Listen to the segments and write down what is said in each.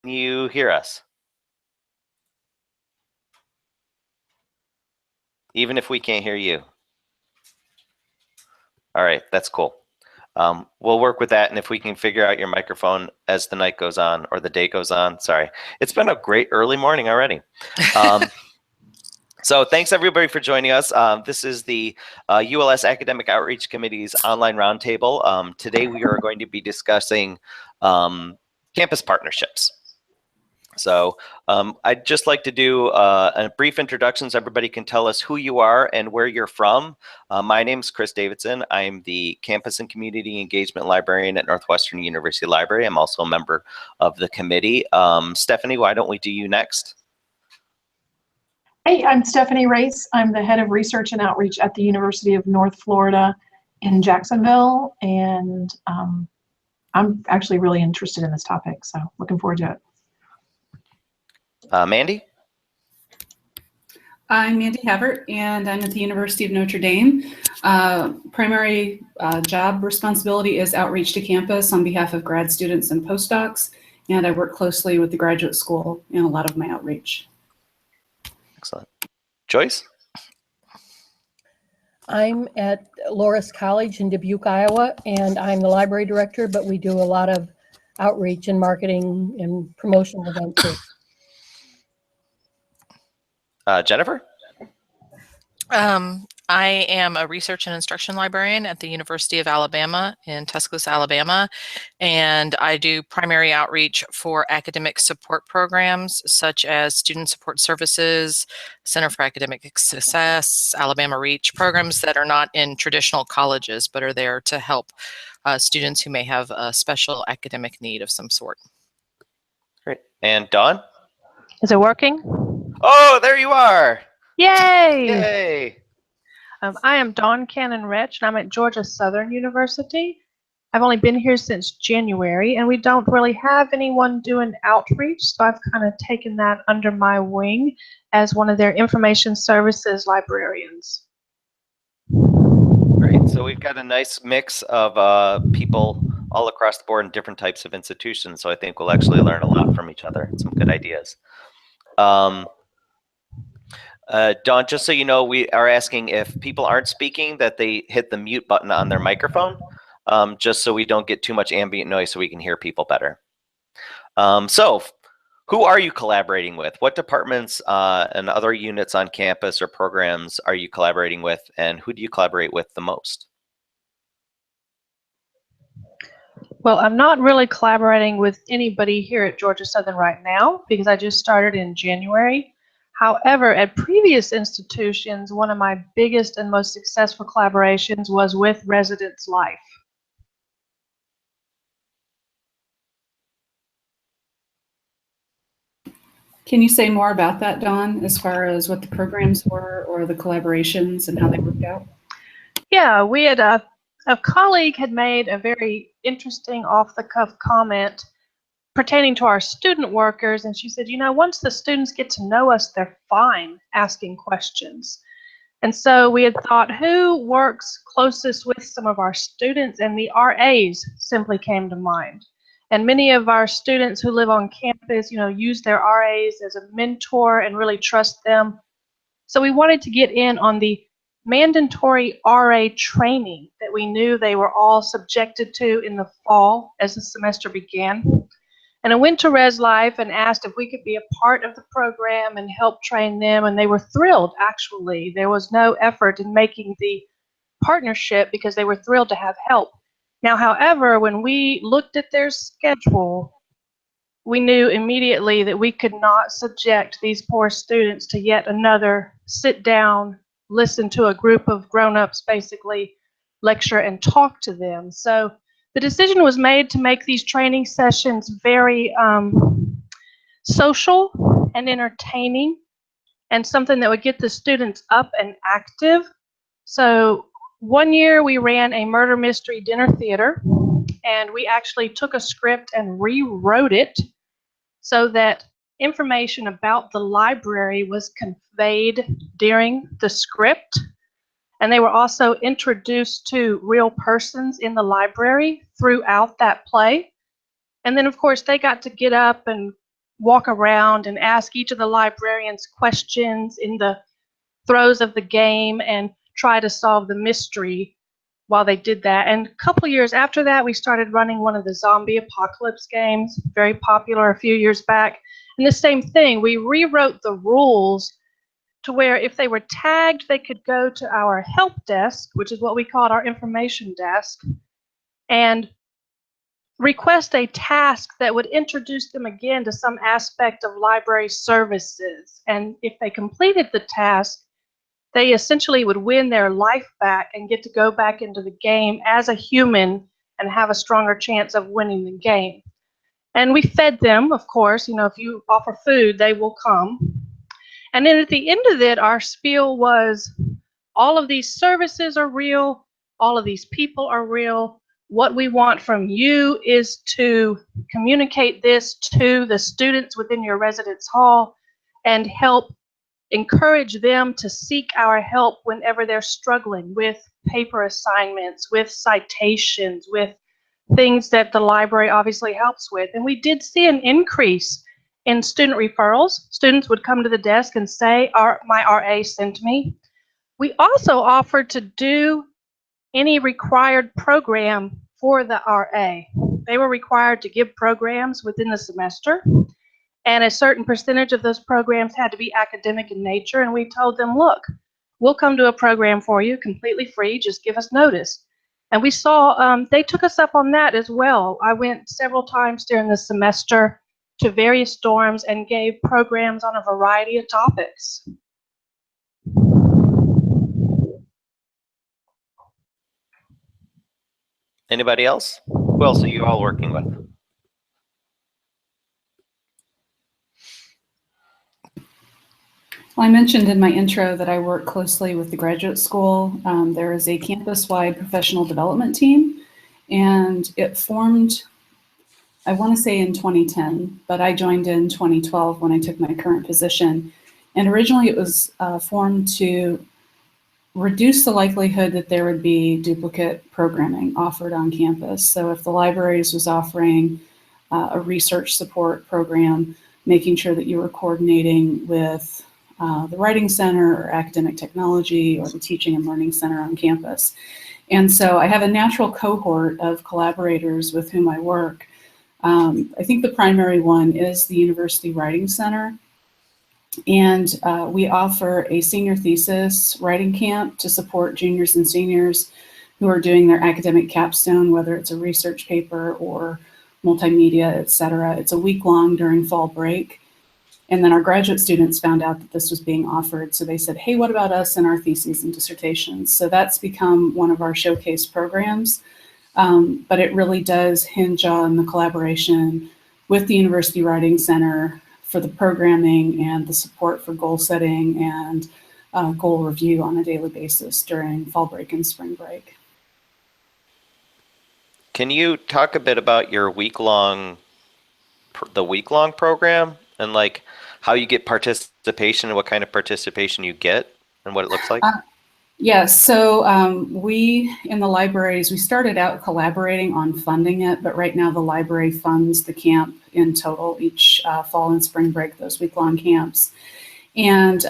you hear us? Even if we can't hear you. All right, that's cool. We'll work with that, and if we can figure out your microphone as the night goes on or the day goes on, sorry. It's been a great early morning already. So thanks everybody for joining us. This is the ULS Academic Outreach Committee's online roundtable. Today we are going to be discussing campus partnerships. So I'd just like to do a brief introduction so everybody can tell us who you are and where you're from. My name is Chris Davidson. I'm the Campus and Community Engagement Librarian at Northwestern University Library. I'm also a member of the committee. Stephanie, why don't we do you next? Hey, I'm Stephanie Race. I'm the head of research and outreach at the University of North Florida in Jacksonville, and I'm actually really interested in this topic, so looking forward to it. Mandy? I'm Mandy Havert, and I'm at the University of Notre Dame. Primary job responsibility is outreach to campus on behalf of grad students and postdocs, and I work closely with the graduate school in a lot of my outreach. Excellent. Joyce? I'm at Loras College in Dubuque, Iowa, and I'm the library director, but we do a lot of outreach and marketing and promotional events too. Jennifer? I am a research and instruction librarian at the University of Alabama in Tuscaloosa, Alabama, and I do primary outreach for academic support programs such as Student Support Services, Center for Academic Success, Alabama Reach, programs that are not in traditional colleges but are there to help students who may have a special academic need of some sort. Great. And Dawn? Is it working? Oh, there you are! Yay! Yay! I am Dawn Cannon-Rich, and I'm at Georgia Southern University. I've only been here since January, and we don't really have anyone doing outreach, so I've kind of taken that under my wing as one of their information services librarians. Great. So we've got a nice mix of people all across the board in different types of institutions, so I think we'll actually learn a lot from each other. Some good ideas. Dawn, just so you know, we are asking if people aren't speaking that they hit the mute button on their microphone, just so we don't get too much ambient noise so we can hear people better. So who are you collaborating with? What departments and other units on campus or programs are you collaborating with, and who do you collaborate with the most? Well, I'm not really collaborating with anybody here at Georgia Southern right now because I just started in January. However, at previous institutions, one of my biggest and most successful collaborations was with Residence Life. Can you say more about that, Dawn, as far as what the programs were or the collaborations and how they worked out? Yeah, we had a colleague had made a very interesting off-the-cuff comment pertaining to our student workers, and she said, you know, once the students get to know us, they're fine asking questions. And so we had thought, who works closest with some of our students, and the RAs simply came to mind. And many of our students who live on campus, you know, use their RAs as a mentor and really trust them. So we wanted to get in on the mandatory RA training that we knew they were all subjected to in the fall as the semester began. And I went to Res Life and asked if we could be a part of the program and help train them, and they were thrilled, actually. There was no effort in making the partnership because they were thrilled to have help. Now, however, when we looked at their schedule, we knew immediately that we could not subject these poor students to yet another sit down, listen to a group of grown-ups basically lecture and talk to them. So the decision was made to make these training sessions very social and entertaining and something that would get the students up and active. So one year we ran a murder mystery dinner theater, and we actually took a script and rewrote it so that information about the library was conveyed during the script. And they were also introduced to real persons in the library throughout that play. And then, of course, they got to get up and walk around and ask each of the librarians questions in the throes of the game and try to solve the mystery while they did that. And a couple years after that, we started running one of the zombie apocalypse games, very popular a few years back. And the same thing, we rewrote the rules to where if they were tagged, they could go to our help desk, which is what we called our information desk, and request a task that would introduce them again to some aspect of library services. And if they completed the task, they essentially would win their life back and get to go back into the game as a human and have a stronger chance of winning the game. And we fed them, of course. If you offer food, they will come. And then at the end of it, our spiel was, all of these services are real, all of these people are real. What we want from you is to communicate this to the students within your residence hall and help encourage them to seek our help whenever they're struggling with paper assignments, with citations, with things that the library obviously helps with. And we did see an increase in student referrals. Students would come to the desk and say, my RA sent me. We also offered to do any required program for the RA. They were required to give programs within the semester, and a certain percentage of those programs had to be academic in nature. And we told them, look, we'll come to a program for you completely free, just give us notice. And we saw they took us up on that as well. I went several times during the semester to various dorms and gave programs on a variety of topics. Anybody else? Who else are you all working with? Well, I mentioned in my intro that I work closely with the graduate school. There is a campus-wide professional development team, and it formed, I want to say in 2010, but I joined in 2012 when I took my current position. And originally it was formed to reduce the likelihood that there would be duplicate programming offered on campus. So if the libraries was offering a research support program, making sure that you were coordinating with the Writing Center or Academic Technology or the Teaching and Learning Center on campus. And so I have a natural cohort of collaborators with whom I work. I think the primary one is the University Writing Center. And we offer a senior thesis writing camp to support juniors and seniors who are doing their academic capstone, whether it's a research paper or multimedia, et cetera. It's a week long during fall break. And then our graduate students found out that this was being offered. So they said, hey, what about us and our theses and dissertations? So that's become one of our showcase programs. But it really does hinge on the collaboration with the University Writing Center for the programming and the support for goal setting and goal review on a daily basis during fall break and spring break. Can you talk a bit about your the week-long program and like how you get participation and what kind of participation you get and what it looks like? Yes, so we in the libraries, we started out collaborating on funding it, but right now the library funds the camp in total each fall and spring break, those week-long camps. And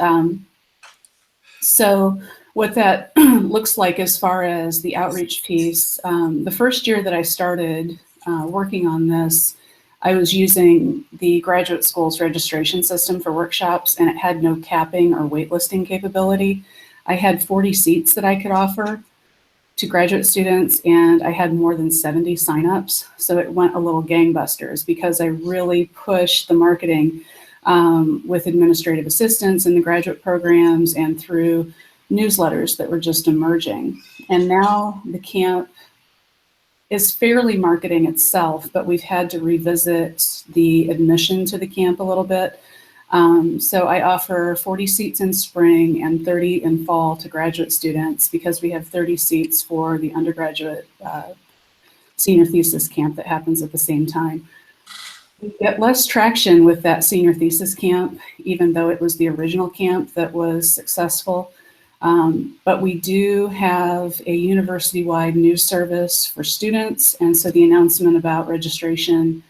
so what that looks like as far as the outreach piece, the first year that I started working on this, I was using the graduate school's registration system for workshops, and it had no capping or waitlisting capability. I had 40 seats that I could offer to graduate students, and I had more than 70 signups. So it went a little gangbusters because I really pushed the marketing with administrative assistants in the graduate programs and through newsletters that were just emerging. And now the camp is fairly marketing itself, but we've had to revisit the admission to the camp a little bit. So I offer 40 seats in spring and 30 in fall to graduate students because we have 30 seats for the undergraduate senior thesis camp that happens at the same time. We get less traction with that senior thesis camp, even though it was the original camp that was successful. But we do have a university-wide news service for students, and so the announcement about registration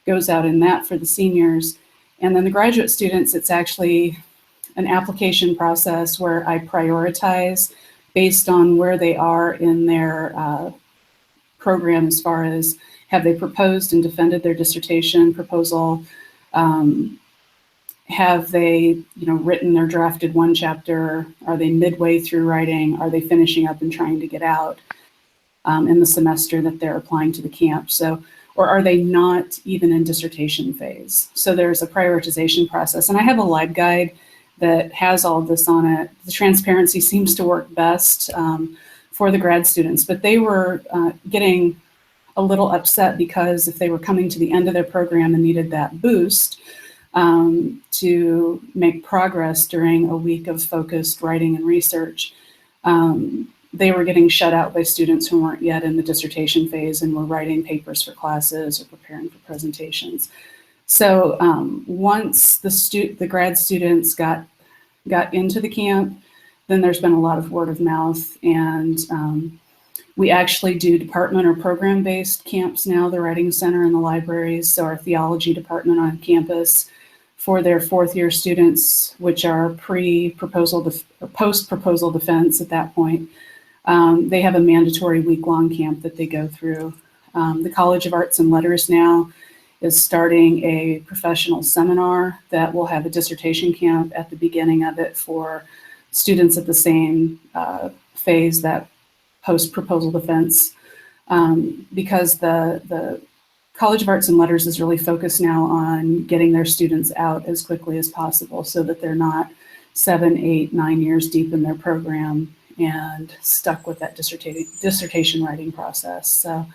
goes out in that for the seniors. And then the graduate students, it's actually an application process where I prioritize based on where they are in their program, as far as have they proposed and defended their dissertation proposal, have they written or drafted one chapter, are they midway through writing, are they finishing up and trying to get out in the semester that they're applying to the camp, so, or are they not even in dissertation phase. So there's a prioritization process, and I have a LibGuide that has all of this on it. The transparency seems to work best for the grad students, but they were getting a little upset because if they were coming to the end of their program and needed that boost to make progress during a week of focused writing and research, they were getting shut out by students who weren't yet in the dissertation phase and were writing papers for classes or preparing for presentations. So once the grad students got into the camp, then there's been a lot of word of mouth, and we actually do department or program-based camps now, the Writing Center and the libraries. So our theology department on campus for their fourth-year students, which are pre-proposal or post-proposal defense at that point, they have a mandatory week-long camp that they go through. The College of Arts and Letters now is starting a professional seminar that will have a dissertation camp at the beginning of it for students at the same phase, that post-proposal defense, because the College of Arts and Letters is really focused now on getting their students out as quickly as possible so that they're not 7, 8, 9 years deep in their program and stuck with that dissertation writing process. So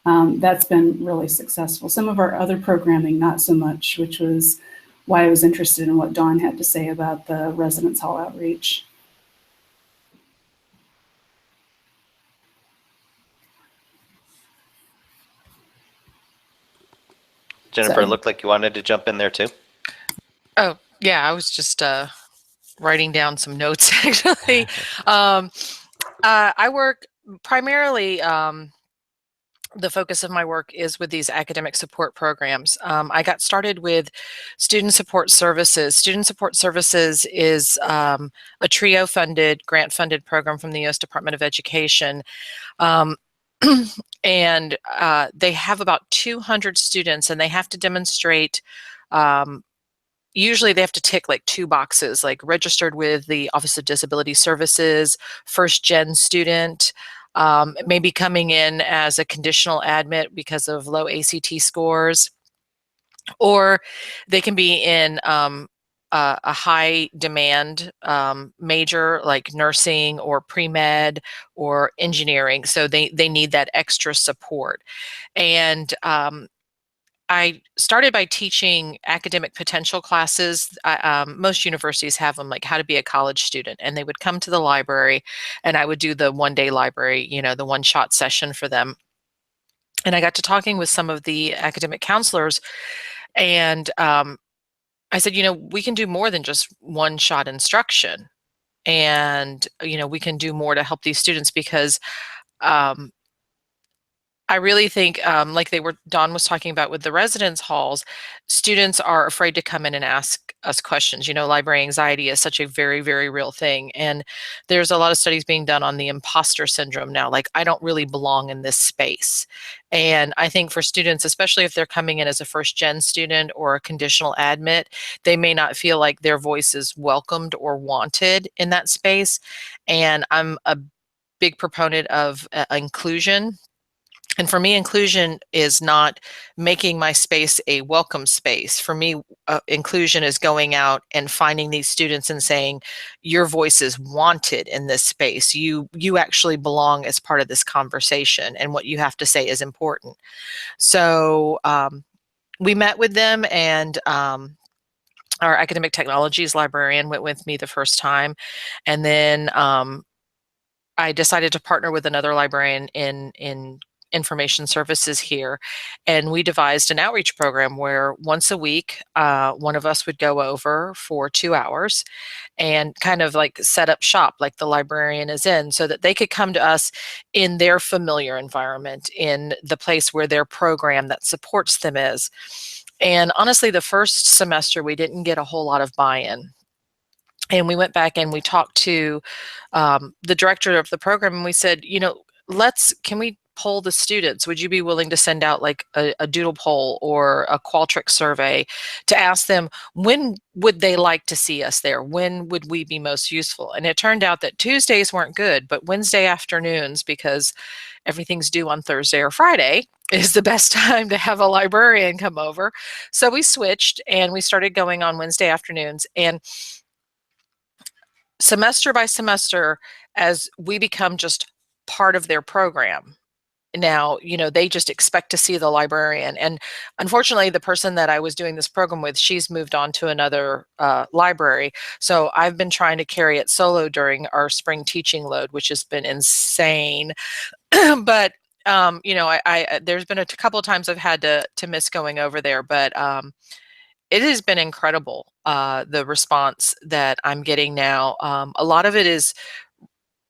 that's been really successful. Some of our other programming, not so much, which was why I was interested in what Dawn had to say about the residence hall outreach. Jennifer, So- it looked like you wanted to jump in there too. Oh, yeah, I was just writing down some notes actually. I work primarily, the focus of my work is with these academic support programs. I got started with Student Support Services. Student Support Services is a TRIO-funded, grant-funded program from the U.S. Department of Education. And they have about 200 students, and they have to demonstrate, usually they have to tick like 2 boxes, like registered with the Office of Disability Services, first-gen student, maybe coming in as a conditional admit because of low ACT scores, or they can be in a high demand major like nursing or pre-med or engineering. So they need that extra support. And I started by teaching academic potential classes. Most universities have them, like how to be a college student, and they would come to the library and I would do the one-day library, the one-shot session for them. And I got to talking with some of the academic counselors, and I said, we can do more than just one-shot instruction, and we can do more to help these students, because I really think, like Dawn was talking about with the residence halls, students are afraid to come in and ask us questions. Library anxiety is such a very, very real thing. And there's a lot of studies being done on the imposter syndrome now, like I don't really belong in this space. And I think for students, especially if they're coming in as a first-gen student or a conditional admit, they may not feel like their voice is welcomed or wanted in that space. And I'm a big proponent of inclusion. And for me, inclusion is not making my space a welcome space. For me, inclusion is going out and finding these students and saying, your voice is wanted in this space. You actually belong as part of this conversation, and what you have to say is important. So we met with them, and our academic technologies librarian went with me the first time. And then I decided to partner with another librarian in information services here, and we devised an outreach program where once a week one of us would go over for 2 hours and kind of like set up shop like the librarian is in, so that they could come to us in their familiar environment, in the place where their program that supports them is. And honestly, the first semester, we didn't get a whole lot of buy-in. And we went back and we talked to the director of the program, and we said, you know, can we poll the students? Would you be willing to send out like a doodle poll or a Qualtrics survey to ask them, when would they like to see us there? When would we be most useful? And it turned out that Tuesdays weren't good, but Wednesday afternoons, because everything's due on Thursday or Friday, is the best time to have a librarian come over. So we switched and we started going on Wednesday afternoons. And semester by semester, as we become just part of their program, now, you know, they just expect to see the librarian. And unfortunately, the person that I was doing this program with, she's moved on to another library. So I've been trying to carry it solo during our spring teaching load, which has been insane. But you know, there's been a couple of times I've had to miss going over there, but it has been incredible, the response that I'm getting now. A lot of it is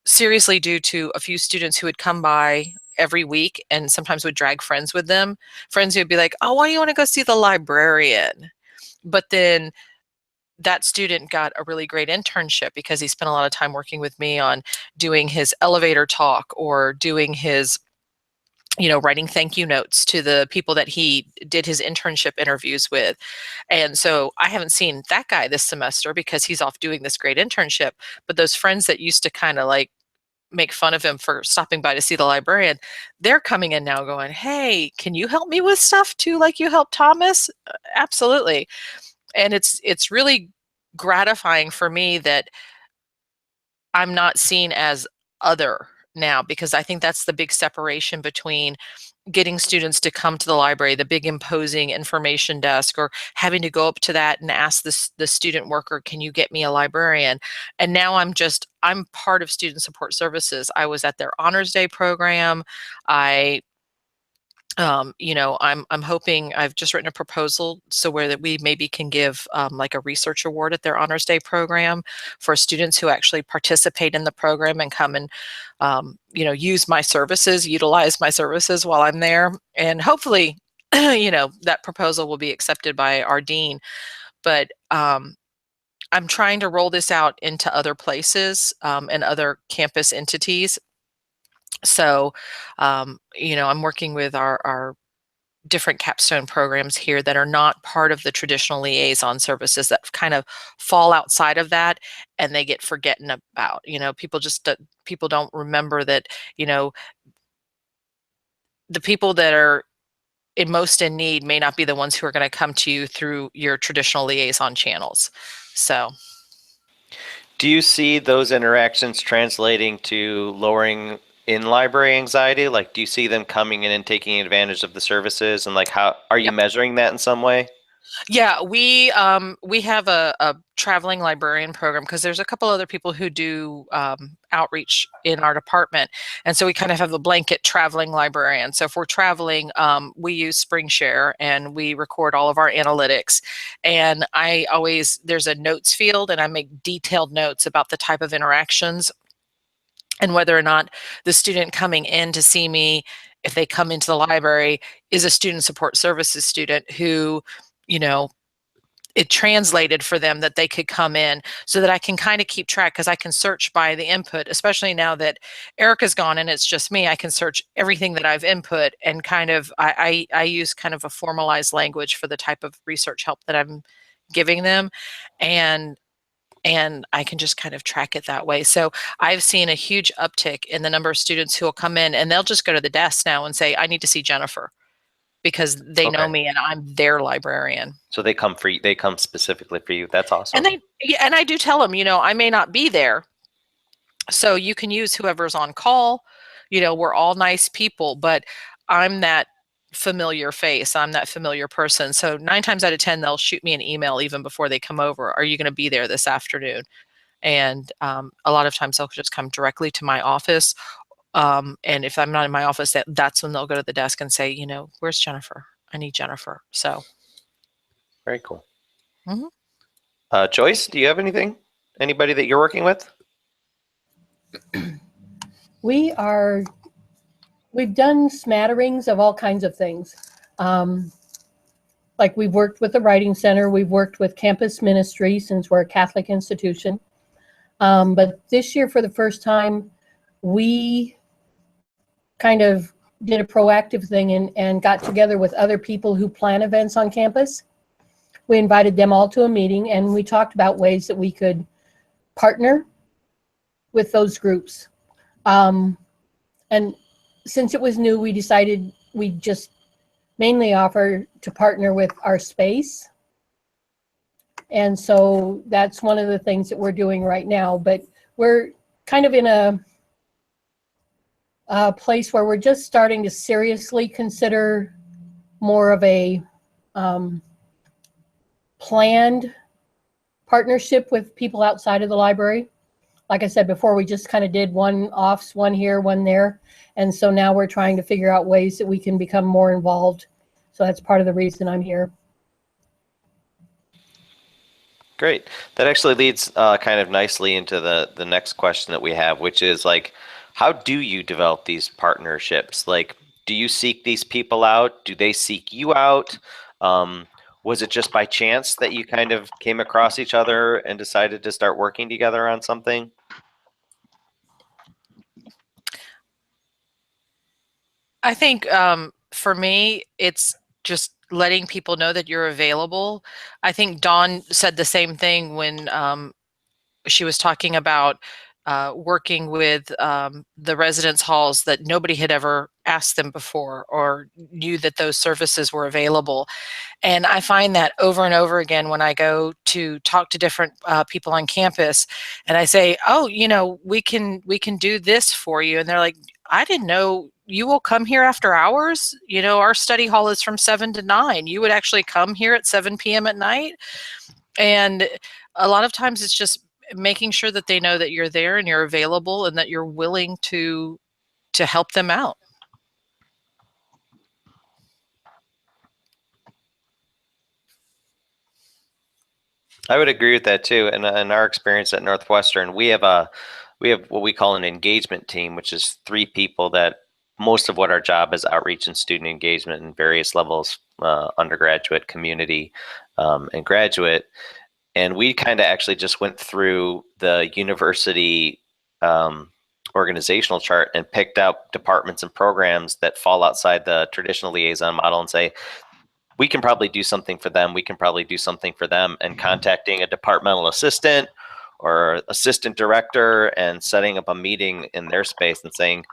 seriously due to a few students who would come by every week and sometimes would drag friends with them. Friends who would be like, oh, why do you want to go see the librarian? But then that student got a really great internship because he spent a lot of time working with me on doing his elevator talk or doing his, you know, writing thank you notes to the people that he did his internship interviews with. And so I haven't seen that guy this semester because he's off doing this great internship. But those friends that used to kind of like make fun of him for stopping by to see the librarian, they're coming in now going, hey, can you help me with stuff too, like you helped Thomas? Absolutely. And it's really gratifying for me that I'm not seen as other now, because I think that's the big separation between getting students to come to the library, the big imposing information desk, or having to go up to that and ask the student worker, can you get me a librarian? And now I'm part of student support services. I was at their honors day program. You know, I'm hoping, I've just written a proposal so where that we maybe can give like a research award at their honors day program for students who actually participate in the program and come and you know, utilize my services while I'm there. And hopefully, you know, that proposal will be accepted by our dean. But I'm trying to roll this out into other places and other campus entities. So, you know, I'm working with our different capstone programs here that are not part of the traditional liaison services, that kind of fall outside of that and they get forgotten about. You know, people don't remember that, you know, the people that are most in need may not be the ones who are going to come to you through your traditional liaison channels. So. Do you see those interactions translating to lowering in-library anxiety? Like, do you see them coming in and taking advantage of the services? And like, how are you Yep. measuring that in some way? Yeah, we have a traveling librarian program because there's a couple other people who do outreach in our department, and so we kind of have a blanket traveling librarian. So if we're traveling, we use SpringShare and we record all of our analytics. And there's a notes field, and I make detailed notes about the type of interactions and whether or not the student coming in to see me, if they come into the library, is a student support services student who, you know, it translated for them that they could come in, so that I can kind of keep track, because I can search by the input, especially now that Erica's gone and it's just me. I can search everything that I've input and kind of, I use kind of a formalized language for the type of research help that I'm giving them. And I can just kind of track it that way. So I've seen a huge uptick in the number of students who will come in and they'll just go to the desk now and say, I need to see Jennifer, because they know me and I'm their librarian. So they come specifically for you. That's awesome. And I do tell them, you know, I may not be there, so you can use whoever's on call. You know, we're all nice people, but I'm that familiar face. I'm that familiar person. So 9 times out of 10, they'll shoot me an email even before they come over. Are you going to be there this afternoon? And a lot of times they'll just come directly to my office. And if I'm not in my office, that's when they'll go to the desk and say, you know, where's Jennifer? I need Jennifer. So. Very cool. Mm-hmm. Joyce, do you have anything? Anybody that you're working with? We've done smatterings of all kinds of things. like we've worked with the Writing Center, we've worked with Campus Ministry since we're a Catholic institution. But this year, for the first time, we kind of did a proactive thing and got together with other people who plan events on campus. We invited them all to a meeting, and we talked about ways that we could partner with those groups. And since it was new, we decided we'd just mainly offer to partner with our space. And so that's one of the things that we're doing right now. But we're kind of in a place where we're just starting to seriously consider more of a planned partnership with people outside of the library. Like I said before, we just kind of did one-offs, one here, one there. And so now we're trying to figure out ways that we can become more involved. So that's part of the reason I'm here. Great. That actually leads kind of nicely into the next question that we have, which is like, how do you develop these partnerships? Like, do you seek these people out? Do they seek you out? Was it just by chance that you kind of came across each other and decided to start working together on something? I think for me, it's just letting people know that you're available. I think Dawn said the same thing when she was talking about working with the residence halls, that nobody had ever asked them before or knew that those services were available. And I find that over and over again when I go to talk to different people on campus, and I say, "Oh, you know, we can do this for you," and they're like, "I didn't know you will come here after hours. You know, our study hall is from 7 to 9. You would actually come here at 7 p.m. at night." And a lot of times it's just making sure that they know that you're there and you're available and that you're willing to help them out. I would agree with that too. And in our experience at Northwestern, we have what we call an engagement team, which is 3 people that most of what our job is outreach and student engagement in various levels, undergraduate, community, and graduate. And we kind of actually just went through the university organizational chart and picked out departments and programs that fall outside the traditional liaison model and say, we can probably do something for them. We can probably do something for them. And contacting a departmental assistant or assistant director and setting up a meeting in their space and saying,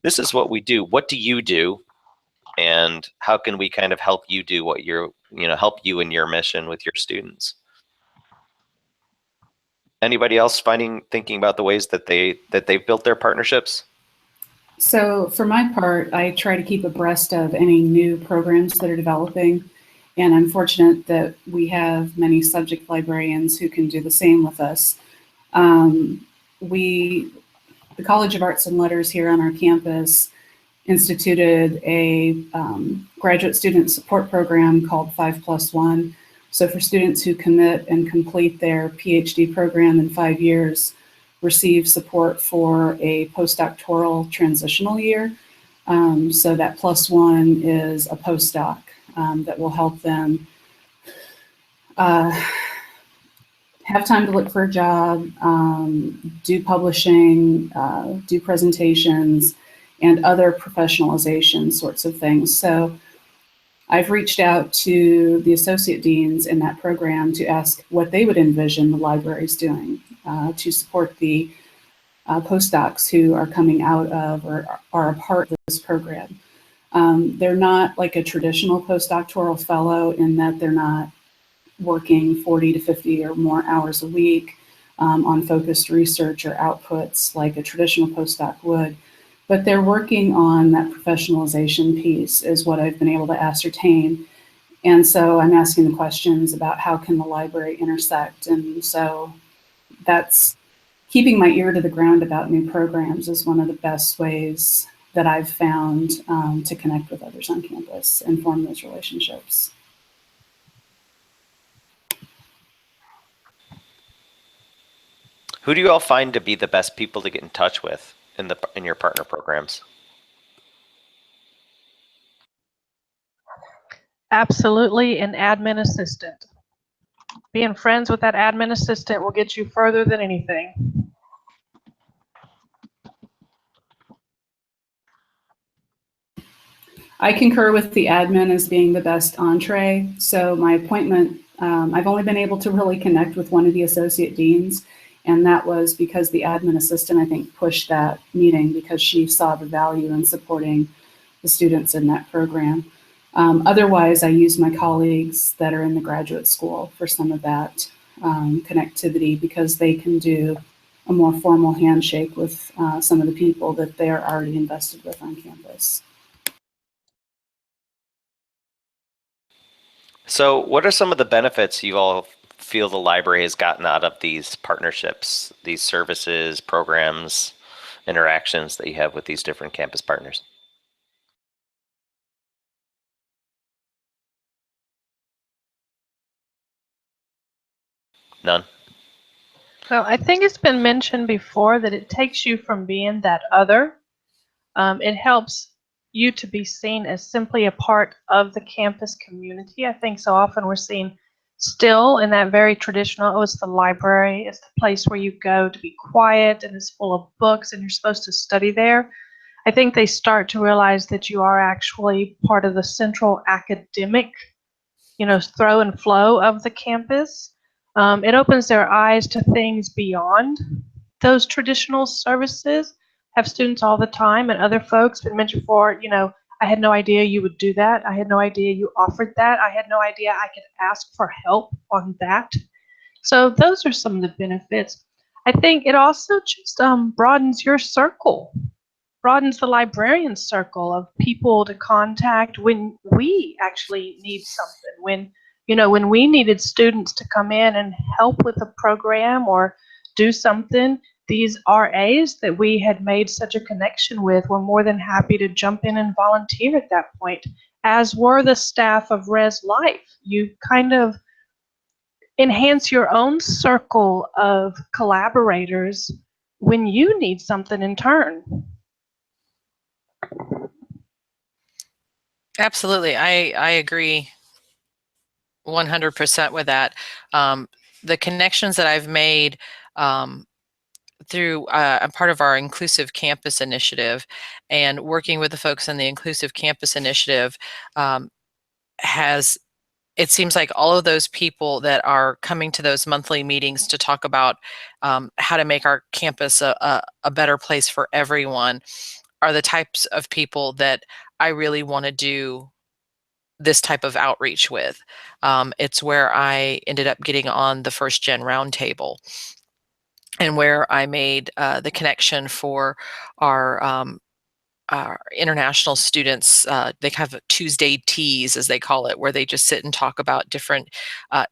this is what we do. What do you do? And how can we kind of help you do what you're, help you in your mission with your students? Anybody else thinking about the ways that they've built their partnerships? So for my part, I try to keep abreast of any new programs that are developing. And I'm fortunate that we have many subject librarians who can do the same with us. The College of Arts and Letters here on our campus instituted a graduate student support program called 5+1. So for students who commit and complete their PhD program in 5 years, receive support for a postdoctoral transitional year. So that +1 is a postdoc that will help them have time to look for a job, do publishing, do presentations, and other professionalization sorts of things. So I've reached out to the associate deans in that program to ask what they would envision the libraries doing to support the postdocs who are coming out of or are a part of this program. They're not like a traditional postdoctoral fellow in that they're not working 40 to 50 or more hours a week on focused research or outputs like a traditional postdoc would. But they're working on that professionalization piece is what I've been able to ascertain. And so I'm asking the questions about how can the library intersect. And so that's keeping my ear to the ground about new programs is one of the best ways that I've found to connect with others on campus and form those relationships. Who do you all find to be the best people to get in touch with in your partner programs? Absolutely, an admin assistant. Being friends with that admin assistant will get you further than anything. I concur with the admin as being the best entree. So my appointment, I've only been able to really connect with one of the associate deans, and that was because the admin assistant, I think, pushed that meeting because she saw the value in supporting the students in that program. Otherwise, I use my colleagues that are in the graduate school for some of that connectivity because they can do a more formal handshake with some of the people that they are already invested with on campus. So what are some of the benefits you all feel the library has gotten out of these partnerships, these services, programs, interactions that you have with these different campus partners? None? Well, I think it's been mentioned before that it takes you from being that other. It helps you to be seen as simply a part of the campus community. I think so often we're seen still in that very traditional, oh, it's the library, it's the place where you go to be quiet and it's full of books and you're supposed to study there. I think they start to realize that you are actually part of the central academic, throw and flow of the campus. It opens their eyes to things beyond those traditional services. Have students all the time and other folks been mentioned for, I had no idea you would do that. I had no idea you offered that. I had no idea I could ask for help on that. So those are some of the benefits. I think it also just broadens your circle, broadens the librarian circle of people to contact when we actually need something. When we needed students to come in and help with a program or do something, these RAs that we had made such a connection with were more than happy to jump in and volunteer at that point, as were the staff of Res Life. You kind of enhance your own circle of collaborators when you need something in turn. Absolutely. I agree 100% with that. The connections that I've made through I'm part of our Inclusive Campus Initiative, and working with the folks in the Inclusive Campus Initiative it seems like all of those people that are coming to those monthly meetings to talk about how to make our campus a better place for everyone are the types of people that I really want to do this type of outreach with. It's where I ended up getting on the First Gen Roundtable, and where I made the connection for our international students. They have Tuesday teas, as they call it, where they just sit and talk about different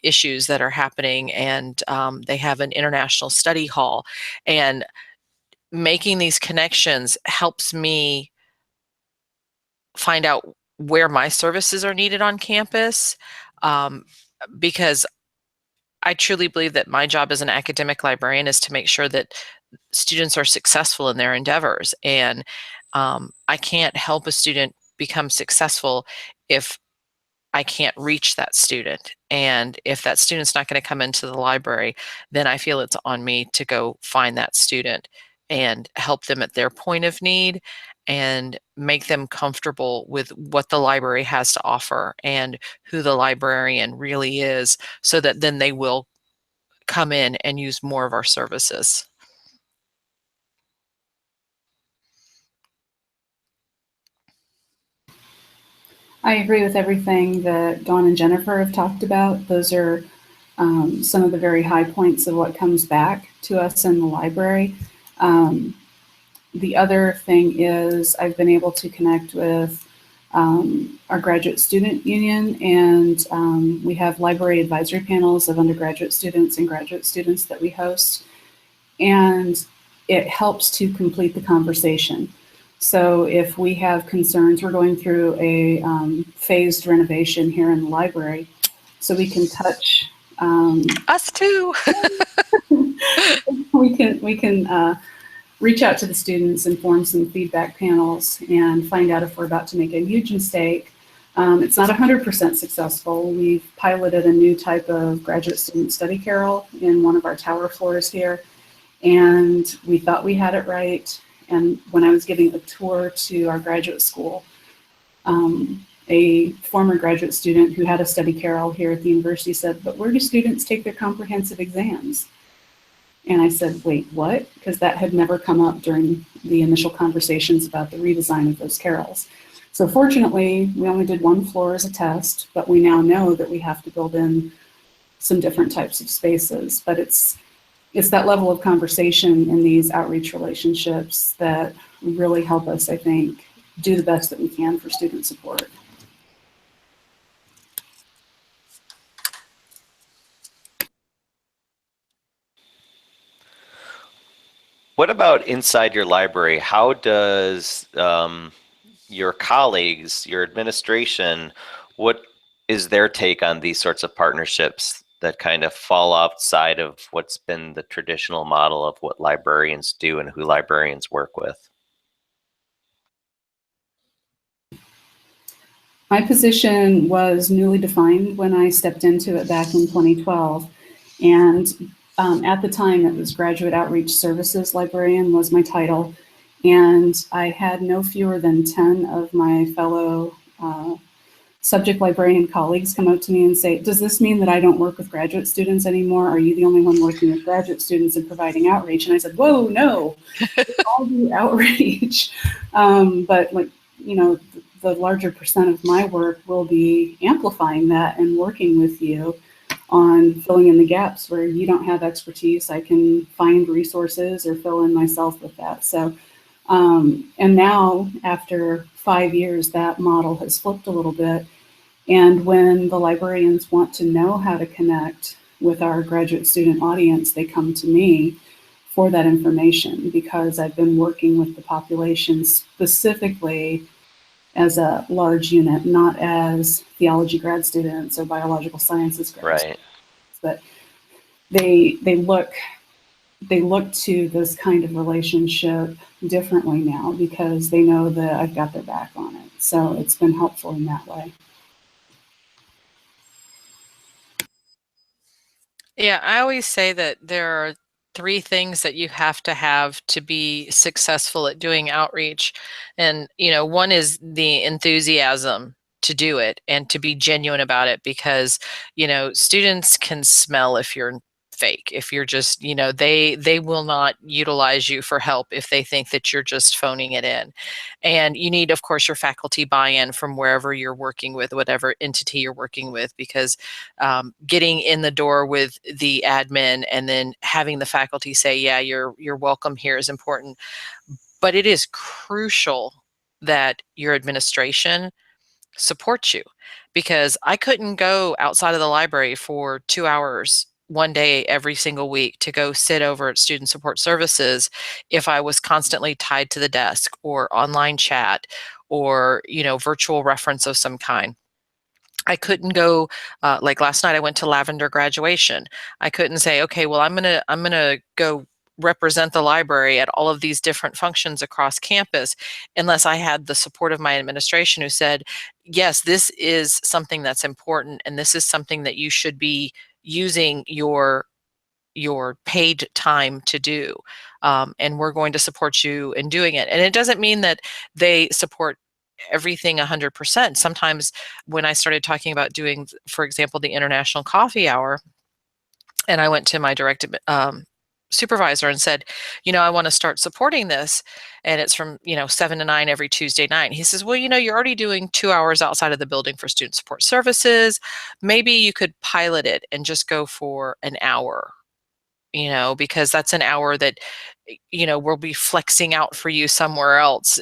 issues that are happening, and they have an international study hall. And making these connections helps me find out where my services are needed on campus, because I truly believe that my job as an academic librarian is to make sure that students are successful in their endeavors. And I can't help a student become successful if I can't reach that student. And if that student's not going to come into the library, then I feel it's on me to go find that student and help them at their point of need and make them comfortable with what the library has to offer and who the librarian really is, so that then they will come in and use more of our services. I agree with everything that Dawn and Jennifer have talked about. Those are some of the very high points of what comes back to us in the library. The other thing is I've been able to connect with our graduate student union, and we have library advisory panels of undergraduate students and graduate students that we host. And it helps to complete the conversation. So if we have concerns, we're going through a phased renovation here in the library, so we can touch. Us too. we can reach out to the students and form some feedback panels and find out if we're about to make a huge mistake, It's not 100% successful. We've piloted a new type of graduate student study carrel in one of our tower floors here, and we thought we had it right. And when I was giving a tour to our graduate school, a former graduate student who had a study carrel here at the university said, "But where do students take their comprehensive exams?" And I said, "Wait, what?" Because that had never come up during the initial conversations about the redesign of those carrels. So fortunately, we only did one floor as a test, but we now know that we have to build in some different types of spaces. But it's that level of conversation in these outreach relationships that really help us, I think, do the best that we can for student support. What about inside your library? How does your colleagues, your administration, what is their take on these sorts of partnerships that kind of fall outside of what's been the traditional model of what librarians do and who librarians work with? My position was newly defined when I stepped into it back in 2012. And at the time, it was Graduate Outreach Services Librarian was my title. And I had no fewer than 10 of my fellow subject librarian colleagues come up to me and say, "Does this mean that I don't work with graduate students anymore? Are you the only one working with graduate students and providing outreach?" And I said, "Whoa, no, we all do outreach." But like, you know, the larger percent of my work will be amplifying that and working with you on filling in the gaps where you don't have expertise. I can find resources or fill in myself with that. So, and now after 5 years, that model has flipped a little bit. And when the librarians want to know how to connect with our graduate student audience, they come to me for that information because I've been working with the population specifically as a large unit, not as theology grad students or biological sciences grad students. But they look to this kind of relationship differently now because they know that I've got their back on it. So it's been helpful in that way. Yeah, I always say that there are 3 things that you have to be successful at doing outreach. And, one is the enthusiasm to do it and to be genuine about it because, students can smell if you're fake. If you're just, they will not utilize you for help if they think that you're just phoning it in. And you need, of course, your faculty buy-in from wherever you're working with, whatever entity you're working with, because getting in the door with the admin and then having the faculty say, "Yeah, you're welcome here," is important. But it is crucial that your administration supports you, because I couldn't go outside of the library for 2 hours one day every single week to go sit over at Student Support Services if I was constantly tied to the desk or online chat or, virtual reference of some kind. I couldn't go, like last night I went to Lavender graduation. I couldn't say, "Okay, well, I'm gonna go represent the library at all of these different functions across campus," unless I had the support of my administration who said, "Yes, this is something that's important, and this is something that you should be using your paid time to do, and we're going to support you in doing it." And it doesn't mean that they support everything 100%. Sometimes when I started talking about doing, for example, the International Coffee Hour, and I went to my direct supervisor and said, "I want to start supporting this, and it's from 7 to 9 every Tuesday night." He says, "Well, you're already doing 2 hours outside of the building for Student Support Services. Maybe you could pilot it and just go for an hour, because that's an hour that, we'll be flexing out for you somewhere else,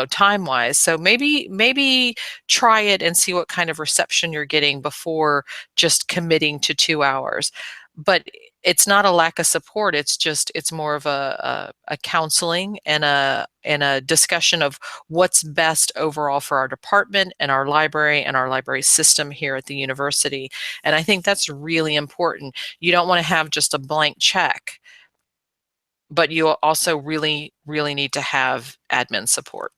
time wise. So maybe try it and see what kind of reception you're getting before just committing to 2 hours." But it's not a lack of support. It's more of a counseling and a discussion of what's best overall for our department and our library system here at the university. And I think that's really important. You don't want to have just a blank check, but you also really, really need to have admin support.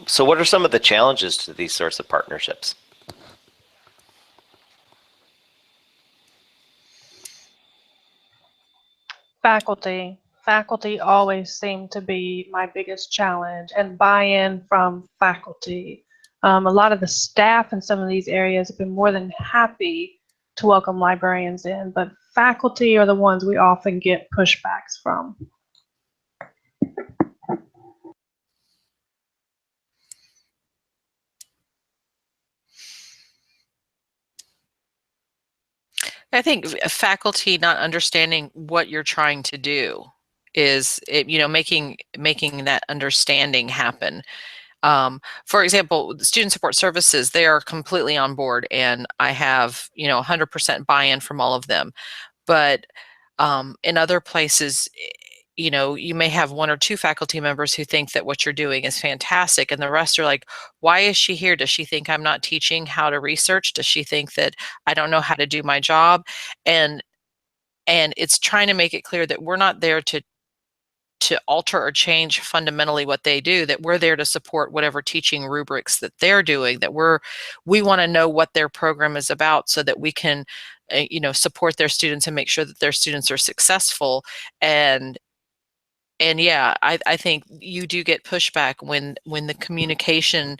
So what are some of the challenges to these sorts of partnerships? Faculty. Faculty always seem to be my biggest challenge, and buy-in from faculty. A lot of the staff in some of these areas have been more than happy to welcome librarians in, but faculty are the ones we often get pushbacks from. I think faculty not understanding what you're trying to do is, making that understanding happen. For example, student support services, they are completely on board, and I have 100% buy-in from all of them. But in other places, you may have one or two faculty members who think that what you're doing is fantastic, and the rest are like, why is she here? Does she think I'm not teaching how to research? Does she think that I don't know how to do my job? And it's trying to make it clear that we're not there to alter or change fundamentally what they do, that we're there to support whatever teaching rubrics that they're doing, that we want to know what their program is about so that we can support their students and make sure that their students are successful. And yeah, I think you do get pushback when the communication,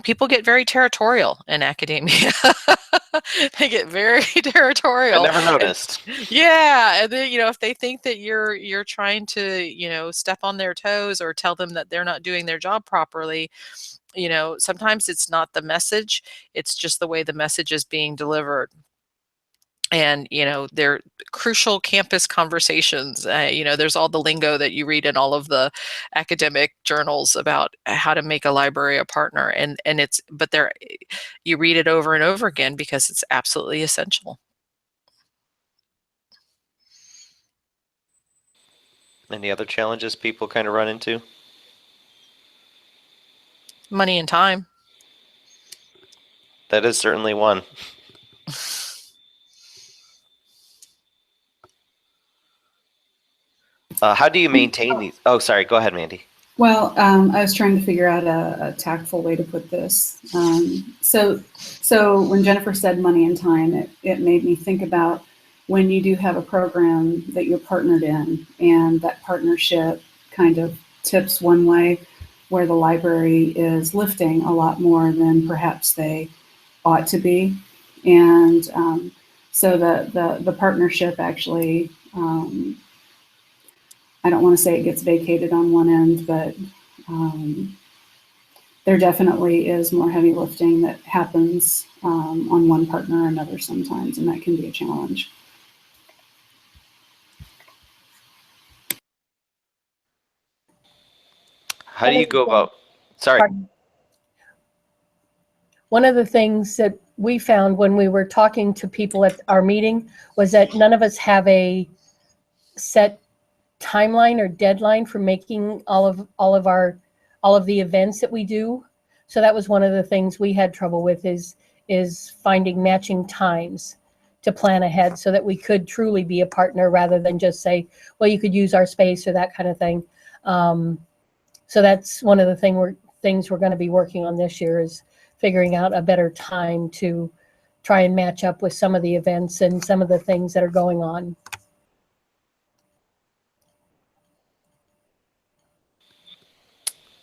people get very territorial in academia. They get very territorial. I never noticed. Yeah, and then if they think that you're trying to step on their toes or tell them that they're not doing their job properly, sometimes it's not the message, it's just the way the message is being delivered. And they're crucial campus conversations. There's all the lingo that you read in all of the academic journals about how to make a library a partner, and you read it over and over again because it's absolutely essential. Any other challenges people kind of run into? Money and time. That is certainly one. How do you maintain these? Oh, sorry. Go ahead, Mandy. Well, I was trying to figure out a tactful way to put this. So when Jennifer said money and time, it made me think about when you do have a program that you're partnered in, and that partnership kind of tips one way, where the library is lifting a lot more than perhaps they ought to be. And so the partnership actually, I don't want to say it gets vacated on one end, but there definitely is more heavy lifting that happens on one partner or another sometimes, and that can be a challenge. How do you go about? Sorry. One of the things that we found when we were talking to people at our meeting was that none of us have a set timeline or deadline for making all of the events that we do. So that was one of the things we had trouble with, is finding matching times to plan ahead so that we could truly be a partner rather than just say, well, you could use our space or that kind of thing. So that's one of the things we're going to be working on this year, is figuring out a better time to try and match up with some of the events and some of the things that are going on.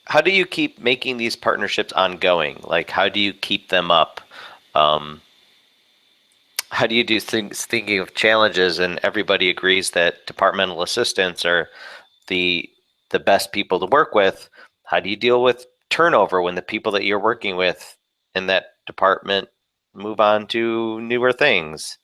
How do you keep making these partnerships ongoing? Like, how do you keep them up? How do you do things, thinking of challenges, and everybody agrees that departmental assistants are the best people to work with? How do you deal with turnover when the people that you're working with in that department move on to newer things?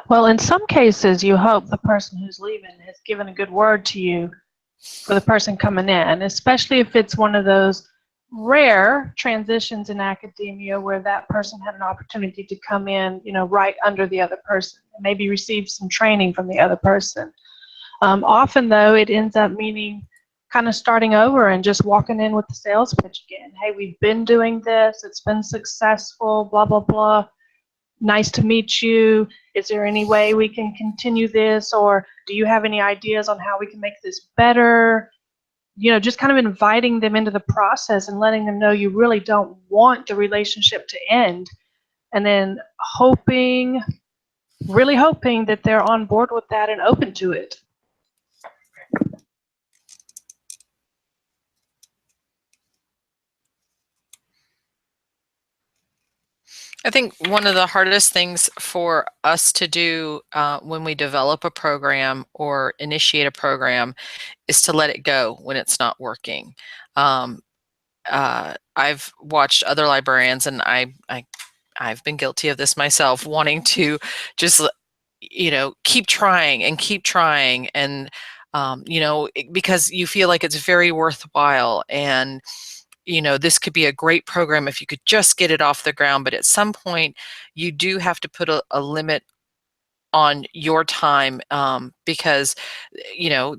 Well, in some cases, you hope the person who's leaving has given a good word to you for the person coming in, especially if it's one of those rare transitions in academia where that person had an opportunity to come in, right under the other person, and maybe receive some training from the other person. Often, though, it ends up meaning kind of starting over and just walking in with the sales pitch again. Hey, we've been doing this. It's been successful, blah, blah, blah. nice to meet you. Is there any way we can continue this? Or do you have any ideas on how we can make this better? You know, just kind of inviting them into the process and letting them know you really don't want the relationship to end. And then hoping, really hoping that they're on board with that and open to it. I think one of the hardest things for us to do when we develop a program or initiate a program is to let it go when it's not working. I've watched other librarians, and I've been guilty of this myself, wanting to just, keep trying and keep trying, and because you feel like it's very worthwhile, and this could be a great program if you could just get it off the ground. But at some point, you do have to put a limit on your time, because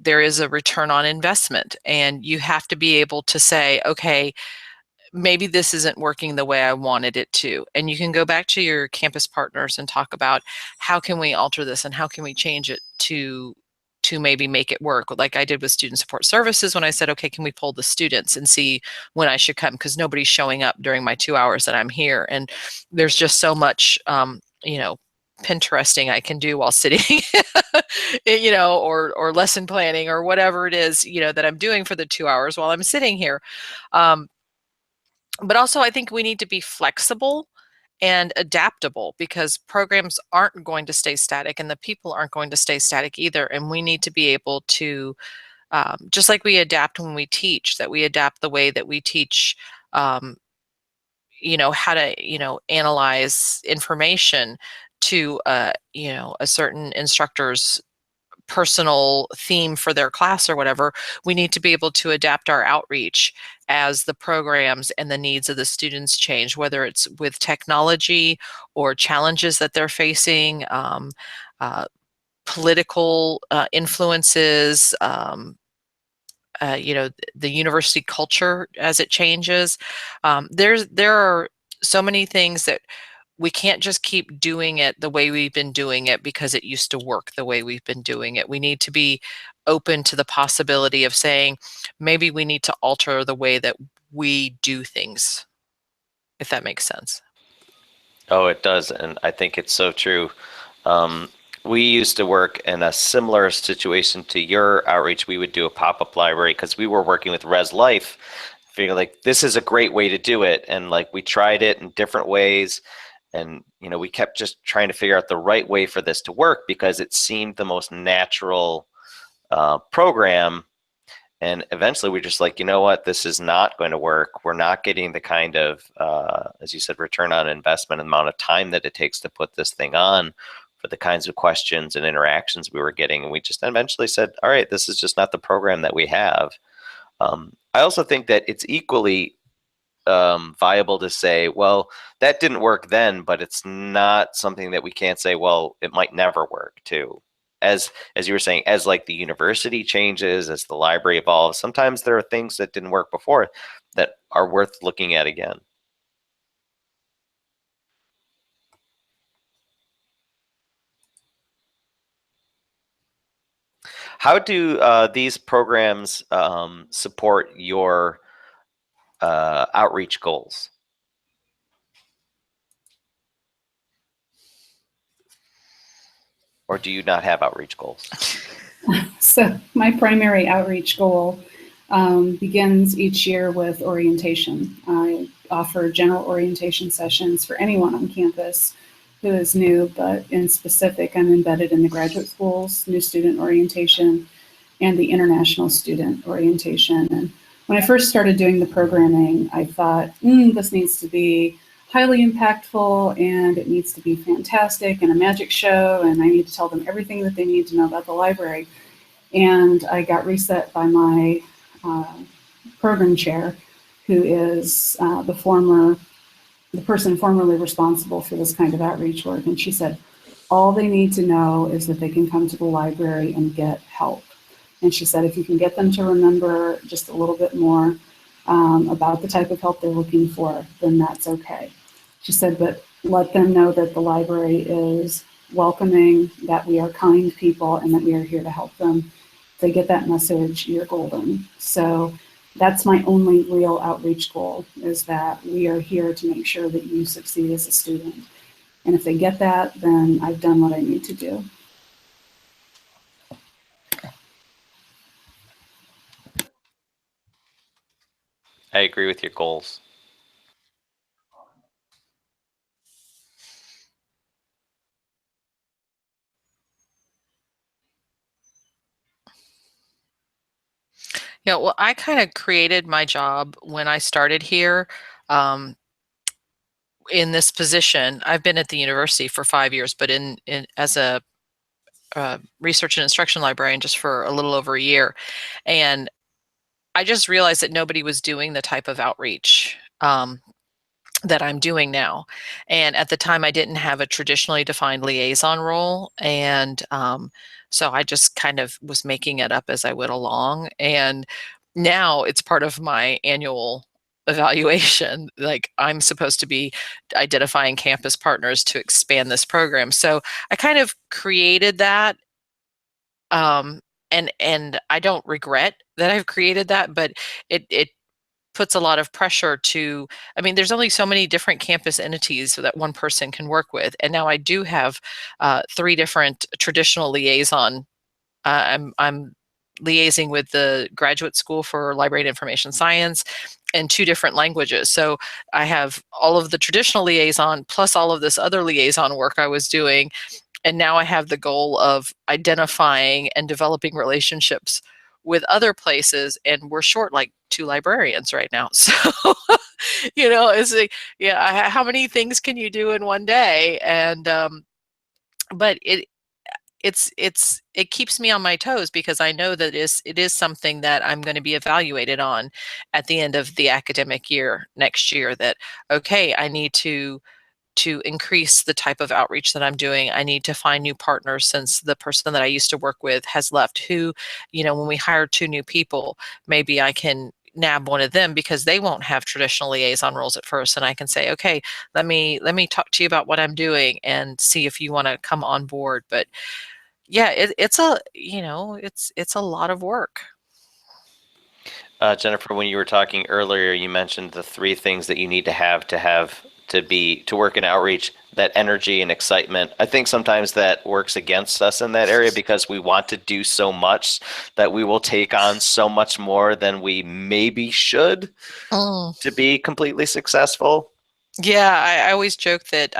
there is a return on investment, and you have to be able to say, okay, maybe this isn't working the way I wanted it to. And you can go back to your campus partners and talk about, how can we alter this and how can we change it to maybe make it work, like I did with student support services when I said, okay, can we poll the students and see when I should come, because nobody's showing up during my 2 hours that I'm here. And there's just so much Pinteresting I can do while sitting, or lesson planning or whatever it is, that I'm doing for the 2 hours while I'm sitting here. But also, I think we need to be flexible and adaptable, because programs aren't going to stay static, and the people aren't going to stay static either. And we need to be able to, just like we adapt when we teach, that we adapt the way that we teach, how to, analyze information to, a certain instructor's personal theme for their class or whatever. We need to be able to adapt our outreach as the programs and the needs of the students change, whether it's with technology or challenges that they're facing, political influences, the university culture as it changes. There are so many things that we can't just keep doing it the way we've been doing it because it used to work the way we've been doing it. We need to be open to the possibility of saying, maybe we need to alter the way that we do things, if that makes sense. Oh, it does. And I think it's so true. We used to work in a similar situation to your outreach. We would do a pop-up library because we were working with Res Life, figuring like, this is a great way to do it. And like, we tried it in different ways. And, we kept just trying to figure out the right way for this to work because it seemed the most natural program. And eventually we're just like, you know what, this is not going to work. We're not getting the kind of, as you said, return on investment, amount of time that it takes to put this thing on for the kinds of questions and interactions we were getting. And we just eventually said, all right, this is just not the program that we have. I also think that it's equally viable to say, well, that didn't work then, but it's not something that we can't say, well, it might never work too. As you were saying, as like the university changes, as the library evolves, sometimes there are things that didn't work before that are worth looking at again. How do these programs support your outreach goals? Or do you not have outreach goals? So my primary outreach goal begins each year with orientation. I offer general orientation sessions for anyone on campus who is new, but in specific, I'm embedded in the graduate schools, new student orientation, and the international student orientation. And when I first started doing the programming, I thought, this needs to be highly impactful, and it needs to be fantastic and a magic show, and I need to tell them everything that they need to know about the library. And I got reset by my program chair, who is the person formerly responsible for this kind of outreach work. And she said, all they need to know is that they can come to the library and get help. And she said, if you can get them to remember just a little bit more about the type of help they're looking for, then that's okay. She said, but let them know that the library is welcoming, that we are kind people, and that we are here to help them. If they get that message, you're golden. So that's my only real outreach goal, is that we are here to make sure that you succeed as a student. And if they get that, then I've done what I need to do. I agree with your goals. Yeah, well, I kind of created my job when I started here. In this position, I've been at the university for 5 years, but in as a research and instruction librarian just for a little over a year. And I just realized that nobody was doing the type of outreach that I'm doing now. And at the time, I didn't have a traditionally defined liaison role. And so I just kind of was making it up as I went along. And now it's part of my annual evaluation. Like, I'm supposed to be identifying campus partners to expand this program. So I kind of created that. And I don't regret that I've created that, but it puts a lot of pressure to, I mean, there's only so many different campus entities that one person can work with. And now I do have 3 different traditional liaison. I'm liaising with the Graduate School for Library and Information Science and 2 different languages. So I have all of the traditional liaison plus all of this other liaison work I was doing. And now I have the goal of identifying and developing relationships with other places, and we're short like 2 librarians right now. So, it's like, yeah, how many things can you do in one day? And but it keeps me on my toes, because I know that it is something that I'm going to be evaluated on at the end of the academic year next year. That, okay, I need to increase the type of outreach that I'm doing. I need to find new partners, since the person that I used to work with has left, who, when we hire 2 new people, maybe I can nab one of them, because they won't have traditional liaison roles at first. And I can say, okay, let me talk to you about what I'm doing and see if you want to come on board. But yeah, it's a lot of work. Jennifer, when you were talking earlier, you mentioned the 3 things that you need to have to work in outreach: that energy and excitement. I think sometimes that works against us in that area, because we want to do so much that we will take on so much more than we maybe should to be completely successful. Yeah, I always joke that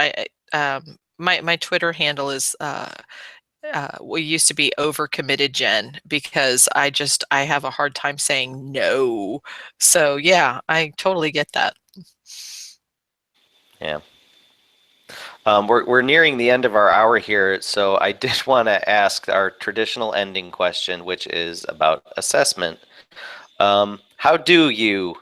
my Twitter handle is we used to be overcommitted Jen, because I have a hard time saying no. So yeah, I totally get that. Yeah. We're nearing the end of our hour here, so I did want to ask our traditional ending question, which is about assessment. How do you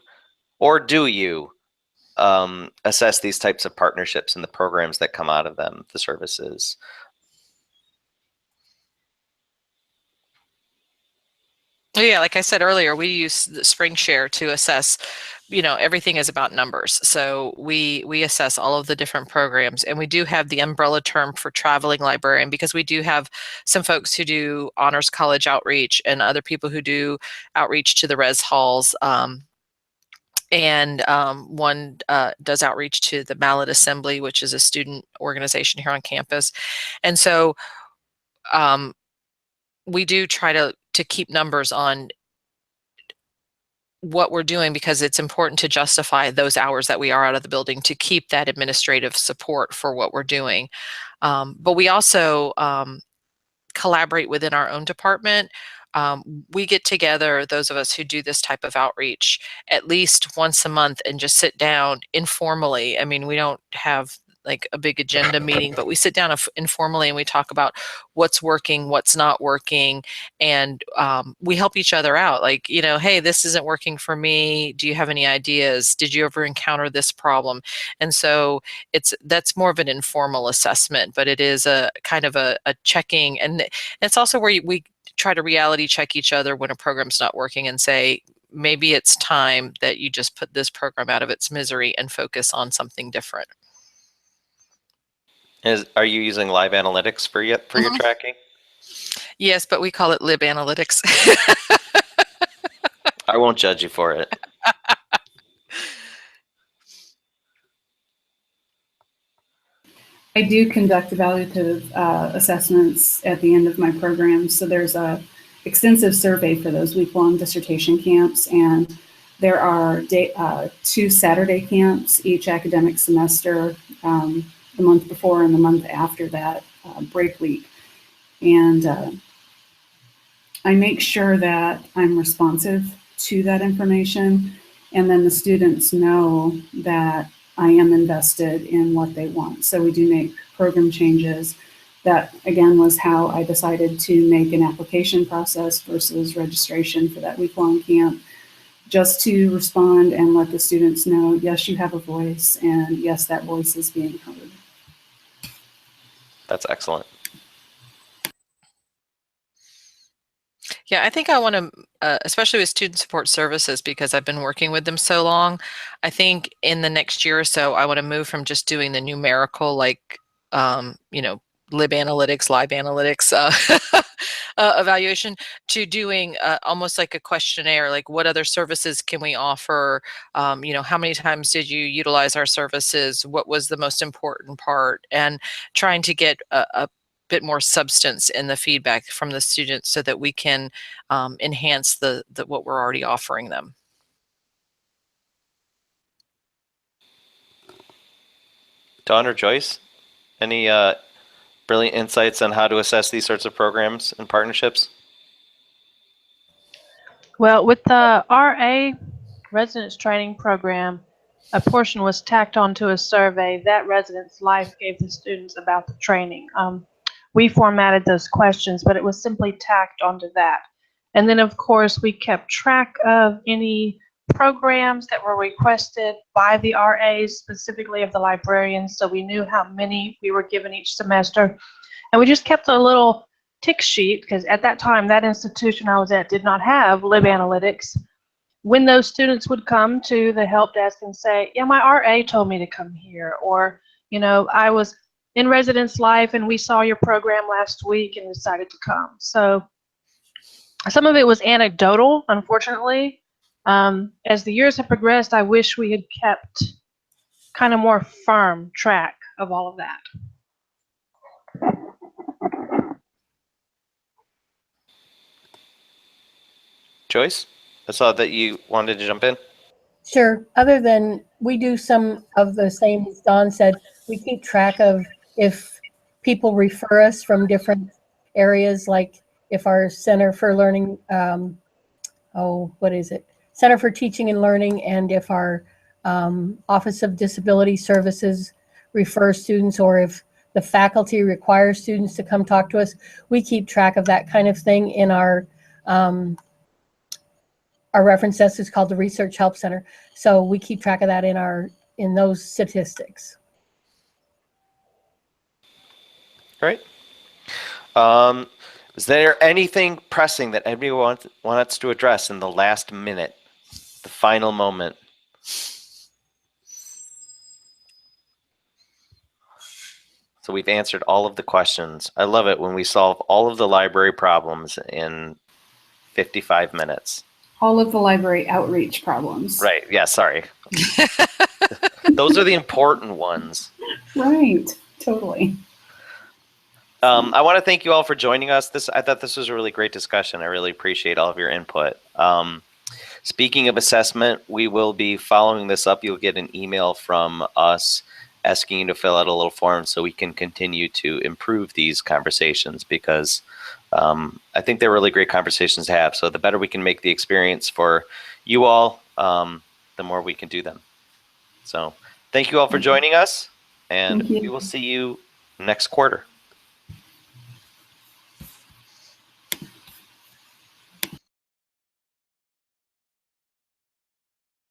assess these types of partnerships and the programs that come out of them, the services? Yeah, like I said earlier, we use the SpringShare to assess, everything is about numbers. So we assess all of the different programs, and we do have the umbrella term for traveling librarian, because we do have some folks who do honors college outreach and other people who do outreach to the res halls. And one does outreach to the Mallet Assembly, which is a student organization here on campus. And so we do try to keep numbers on what we're doing, because it's important to justify those hours that we are out of the building to keep that administrative support for what we're doing. But we also collaborate within our own department. We get together, those of us who do this type of outreach, at least once a month and just sit down informally. I mean, we don't have like a big agenda meeting, but we sit down informally and we talk about what's working, what's not working, and we help each other out. Like, hey, this isn't working for me. Do you have any ideas? Did you ever encounter this problem? And so that's more of an informal assessment, but it is a kind of a checking, and it's also where we try to reality check each other when a program's not working and say, maybe it's time that you just put this program out of its misery and focus on something different. Are you using live analytics for your tracking? Yes, but we call it lib analytics. I won't judge you for it. I do conduct evaluative assessments at the end of my program. So there's a extensive survey for those week-long dissertation camps, and there are 2 Saturday camps each academic semester, the month before and the month after that break week. And I make sure that I'm responsive to that information, and then the students know that I am invested in what they want. So we do make program changes. That, again, was how I decided to make an application process versus registration for that week-long camp, just to respond and let the students know, yes, you have a voice, and yes, that voice is being heard. That's excellent. Yeah, I think I want to, especially with student support services, because I've been working with them so long. I think in the next year or so, I want to move from just doing the numerical, like, lib analytics, live analytics evaluation, to doing almost like a questionnaire, like what other services can we offer? How many times did you utilize our services? What was the most important part? And trying to get a bit more substance in the feedback from the students so that we can enhance the what we're already offering them. Dawn or Joyce, any brilliant insights on how to assess these sorts of programs and partnerships? Well, with the RA residence training program, a portion was tacked onto a survey that Residence Life gave the students about the training. We formatted those questions, but it was simply tacked onto that. And then, of course, we kept track of any programs that were requested by the RAs, specifically of the librarians, so we knew how many we were given each semester. And we just kept a little tick sheet, because at that time, that institution I was at did not have lib analytics. When those students would come to the help desk and say, yeah, my RA told me to come here, or, I was in Residence Life and we saw your program last week and decided to come. So some of it was anecdotal, unfortunately. As the years have progressed, I wish we had kept kind of more firm track of all of that. Joyce, I saw that you wanted to jump in. Sure. Other than we do some of the same Dawn said, we keep track of if people refer us from different areas, like if our Center for Learning, Center for Teaching and Learning, and if our Office of Disability Services refer students, or if the faculty requires students to come talk to us, we keep track of that kind of thing in our reference desk is called the Research Help Center. So we keep track of that in those statistics. Great. Is there anything pressing that anybody wants us to address in the last minute, the final moment? So we've answered all of the questions. I love it when we solve all of the library problems in 55 minutes. All of the library outreach problems. Right. Yeah, sorry. Those are the important ones. Right. Totally. I want to thank you all for joining us. I thought this was a really great discussion. I really appreciate all of your input. Speaking of assessment, we will be following this up. You'll get an email from us asking you to fill out a little form so we can continue to improve these conversations, because I think they're really great conversations to have. So the better we can make the experience for you all, the more we can do them. So thank you all for joining us, and we will see you next quarter.